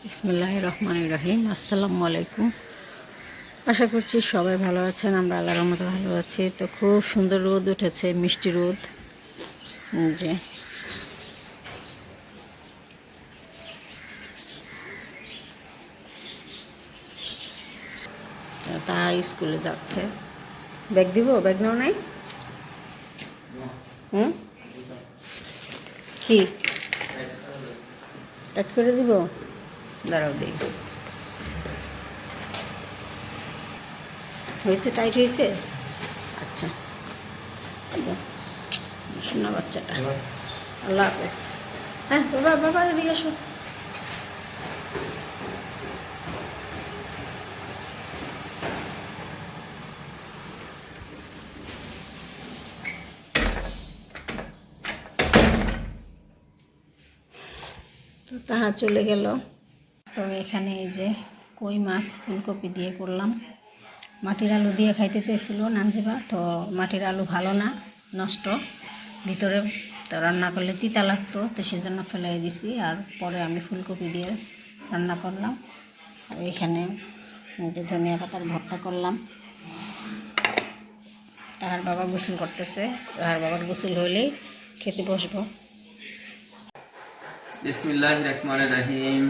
বিসমিল্লাহির রহমানির রহিম। আসসালামু আলাইকুম। আশা করছি সবাই ভালো আছেন। আমরা আল্লাহর রহমতে ভালো আছি। তো খুব সুন্দর রোদ উঠেছে, মিষ্টি রোদ। যে তা স্কুলে যাচ্ছে। ব্যাগ দিব? ব্যাগ নাও নাই? হুম, কি প্যাক করে দিব? দাঁড়াও দিই। হয়েছে? টাইট হয়েছে? আচ্ছা, যাও শোনা বাচ্চাটা। আল্লাহ হাফেজ। হ্যাঁ বাবা, বাবা এদিকে আসো। তো তাহা চলে গেল। তো এখানে এই যে কই মাছ ফুলকপি দিয়ে করলাম। মাটির আলু দিয়ে খাইতে চাইছিল নানজিবা, তো মাটির আলু ভালো না, নষ্ট ভিতরে, তো রান্না করলে তিতা লাগতো, তো সেজন্য ফেলাই দিছি। আর পরে আমি ফুলকপি দিয়ে রান্না করলাম। আর এখানে যে ধনিয়া পাতার ভর্তা করলাম। তাহার বাবা গোসল করতেছে, তাহার বাবার গোসল হইলেই খেতে বসবো। বিসমিল্লাহির রহমানির রহিম।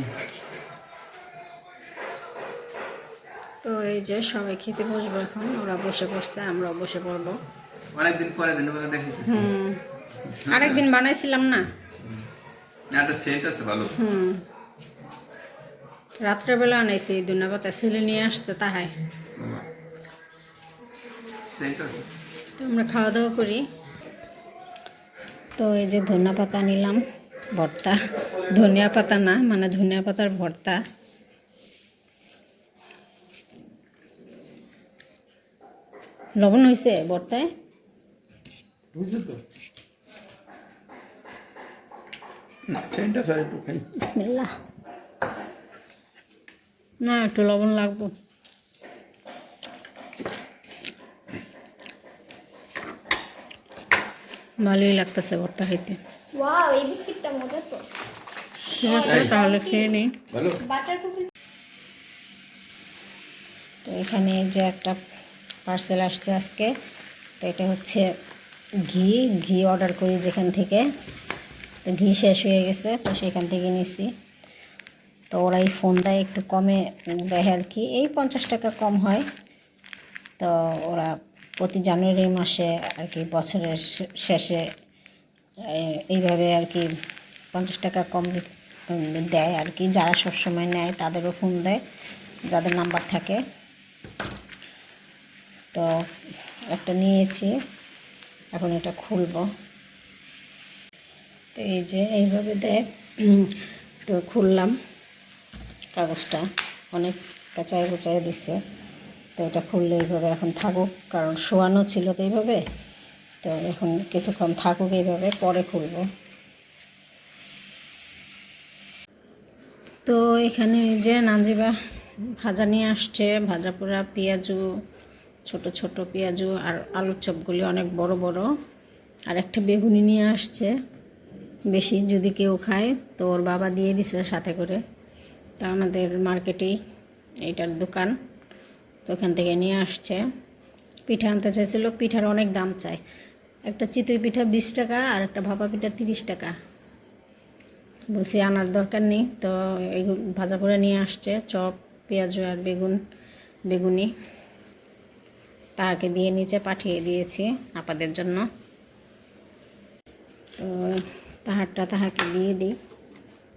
তো এই যে সবাই খেতে বসবো এখন। ওরা বসে পড়ছে, আমরাও বসে পড়বো। অনেকদিন পরে দিন দেখেছি। আরেকদিন বানাইছিলাম না? একটা সেন্ট আছে ভালো। রাত্রেবেলা আনাইছি ধনিয়া পাতা, ছেলে নিয়ে আসছে তাহাই। সেন্ট আছে। তো আমরা খাওয়া দাওয়া করি। তো এই যে ধনিয়া পাতা নিলাম, ভর্তা। ধনিয়া পাতা না, মানে ধনিয়া পাতার ভর্তা। লবণ হয়েছে ভর্তায়? সেন্ট আছে একটু খাই। বিসমিল্লাহ। না, একটু লবণ লাগবো। ভালোই লাগতেছে ভর্তা খাইতে। ওয়াও, এই বিস্কিটটা মজা তো। ঠিক আছে, তাহলে খেয়ে নিই। ভালো। Butter cookies. তো এখানে যে একটা পার্সেল আসছে আজকে। তো এটা হচ্ছে ঘি। ঘি অর্ডার করি যেখান থেকে, তো ঘি শেষ হয়ে গেছে, তো সেখান থেকে নিছি। তো ওরাই ফোন দেয়, একটু কমে দেয় আর কি, এই 50 টাকা কম হয়। তো ওরা প্রতি জানুয়ারি মাসে আর কি, বছরের শেষে এইভাবে আর কি 50 টাকা কম দেয় আর কি। যারা সবসময় নেয় তাদেরও ফোন দেয়, যাদের নাম্বার থাকে। তো একটা নিয়েছি, এখন এটা খুলব। তো এই যে এইভাবে দেয়। তো খুললাম, কাগজটা অনেক পেঁচায় পেঁচায় দিচ্ছে। তো এটা খুললে এইভাবে এখন থাকুক, কারণ শোয়ানো ছিল তো এইভাবে। তো এখন কিছুক্ষণ থাকুক এইভাবে, পরে খুলব। তো এখানে যে নানজিবা ভাজা নিয়ে আসছে, ভাজা পোড়া পেঁয়াজু, ছোট ছোট পেঁয়াজু, আর আলুর চপগুলি অনেক বড় বড়। আর একটা বেগুনি নিয়ে আসছে, বেশি যদি কেউ খায় তো ওর বাবা দিয়ে দিছে সাথে করে। তা আমাদের মার্কেটেই এইটার দোকান, তো ওখান থেকে নিয়ে আসছে। পিঠা আনতে চাইছিল, পিঠার অনেক দাম চায়। একটা চিতই পিঠা 20 টাকা, আর একটা ভাপা পিঠা 30 টাকা। বলছি আনার দরকার নেই, তো এই ভাজা করে নিয়ে আসছে। চপ, পেঁয়াজ আর বেগুনি তাহাকে দিয়ে নিচে পাঠিয়ে দিয়েছি আপাদের জন্য। তো তাহাকে দিয়ে দিই,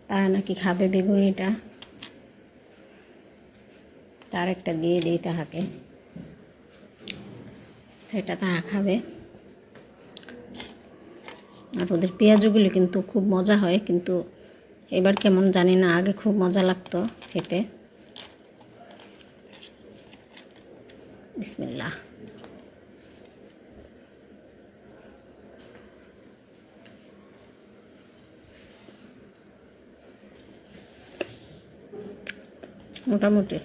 তাহা নাকি খাবে বেগুনিটা। তার একটা দিয়ে দিই তাহাকে, সেটা তাহা খাবে। আর ওদের পেঁয়াজগুলি কিন্তু খুব মজা হয়, কিন্তু এবার কেমন জানি না, আগে খুব মজা লাগতো খেতে। বিসমিল্লাহ। মোটামুটি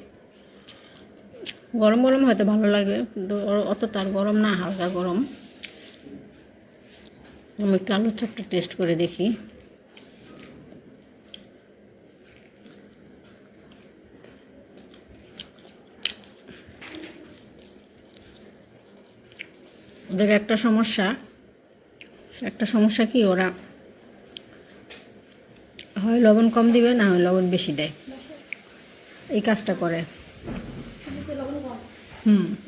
গরম গরম হয়তো ভালো লাগে, কিন্তু অত তার গরম না, হালকা গরম। আমি একটু আলুর চপটা টেস্ট করে দেখি। ওদের একটা সমস্যা কি, ওরা হয় লবণ কম দিবে, না হয় লবণ বেশি দেয়, এই কাজটা করে। দিছে লবণ কম।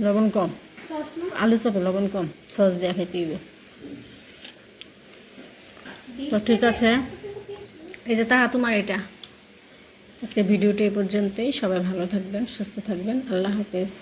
লবণ কম, সস না? আলু চপে লবণ কম, সস দিয়ে খেতে দিবে। তো ঠিক আছে, এই যে তাহা তোমার এটা। আজকে ভিডিওটি এই পর্যন্তই। সবাই ভালো থাকবেন, সুস্থ থাকবেন। আল্লাহ হাফেজ।